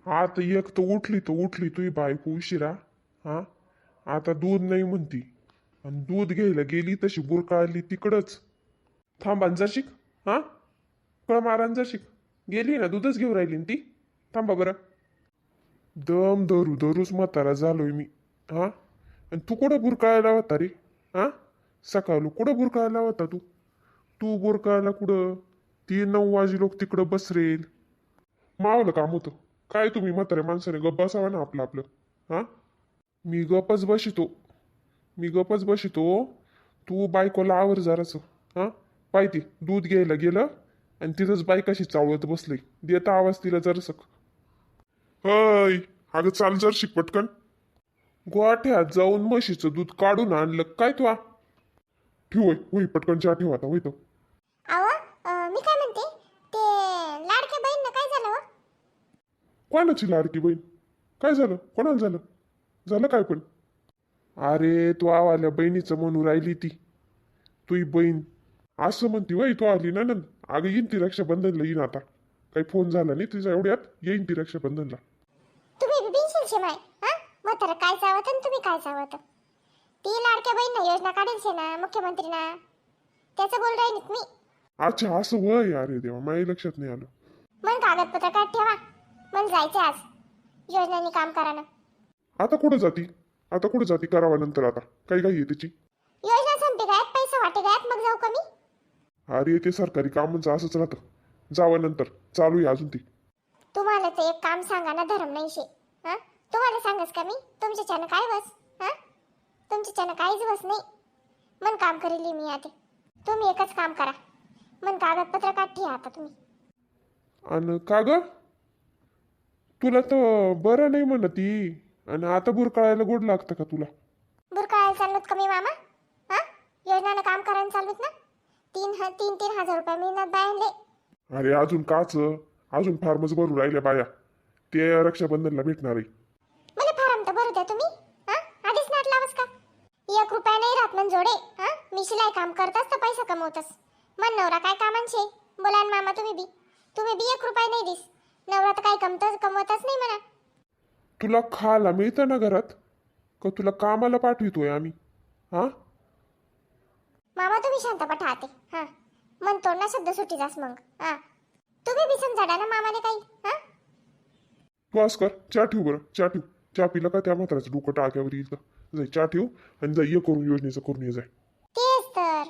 आता एक तर उठली तुही बायको उशिरा. हा, आता दूध नाही म्हणती. आणि दूध घ्यायला गेली तशी बुरकाळली तिकडच. थांब अंजरशिक. हा, कळ मार अंजरशिक. गेली ना, दूधच घेऊन राहिली ना ती. थांबा बरं. दम धरू धरूच म्हातारा झालोय मी. हा, आणि तू कुठं बुरकाळायला होता रे? हा, सकाळू कुठं बुरकाळायला होता तू? तू बुरकाळायला कुठं? ती 9 वाजे लोक तिकडं बसरेल. मावलं काम होतं. काय तुम्ही म्हातारे माणसाने गप्प बसावा ना आपलं आपलं. हा, मी गपच बसितो. मी गपच बसितो. तू बायकोला आवर जरासं. हा, पाहिजे दूध घ्यायला गेलं आणि तिथंच बायकाशी चावळत बसले. देता आवाज तिला जरासक. हय, अगं चाल जर शिक पटकन. गोठ्यात जाऊन म्हशीचं दूध काढून आणलं काय तू? ठेव होय होय, पटकन चहा ठेव आता होय तो. अहो मी काय म्हणते, ते लाडक्या बहीण काय झालं हो? कोणाची लाडकी बहीण? काय झालं? कोणाला झालं? झालं काय पण? अरे तू आवाल्या बहिणीचं म्हणून राहिली ती. तुही बहीण असं म्हणती वय तू आली ना नंद. अगं येईन ती रक्षाबंधनला येईन आता. काही फोन झाला नाही तिचा एवढ्यात, येईन ती रक्षाबंधनला. तुम्ही बिनशील शिमाय. हा, म्हातारं काय चावत आणि तुम्ही काय चावत? ती लाडक्या बहीण योजना काढेल शे ना मुख्यमंत्री ना, त्याचं बोल राहिलीत मी. अच्छा असं वय, अरे देवा माझ्या लक्षात नाही आलं. मग कागदपत्र काढ ठेवा. मग जायचं आज योजनांनी काम करा ना. आता कुठं जाती? आता कुठं जाती करावा नंतर आता? काही काही आहे त्याची. योजना संपते गायत, पैसे वाटे गायत, मग जाऊ कमी. अरे ते सरकारी कामांचं असंच राहतं. जावं नंतर चालू आहे अजून ती. तुम्हाला ते एक काम सांगा ना, धर्म नाही शे. हा, तुम्हाला सांगस का मी? तुमच्याच्यानं काय बस? हा, तुमच्याच्यानं काहीच बस नाही. मन काम करेली मी आधी. तुम्ही एकच काम करा. मन कागदपत्र काढ ठेवा आता तुम्ही. आणि का ग? तुला तर बरं नाही म्हणत ती. आणि आता बुरकाळायला गोड लागतं का तुला? बुरकाळायला चाललोत कमी मामा? हा, योजनानं काम करायला चाललोत ना. 3,000 रुपये मिळणार बायांले. अरे अजून काच, अजून फार्मच भरून राहिल्या बाया. ते रक्षाबंधनला भेटणार आहे. मला फारम तर भरू द्या तुम्ही. हा, आधीच नाट लावस का? 1 रुपया नाही राहत मन जोडे. हा, मी शिलाई काम करतास तर पैसा कमवतस. मन नवरा काय कामांचे बोला ना मामा. तुम्ही बी 1 रुपया नाही दिस. नवरा तर काय कमवतच नाही म्हणा. तुला खायला मिळतं ना घरात? का तुला कामाला पाठवितोय आम्ही? हा, मामा तुम्ही शांत पठाते. हा, मन तोड ना शब्द सुटी जास मग. हा, तुम्ही बी समजाडा ना मामाने काही. हा, तू असं कर, चहा ठेव बरं, चहा ठेव. चहा पिला का त्या म्हाताऱ्याचं डोकं टाक्यावर येईल का? जाय चहा ठेव आणि जाय ये करून योजनेचं करून ये जाय. तेच तर.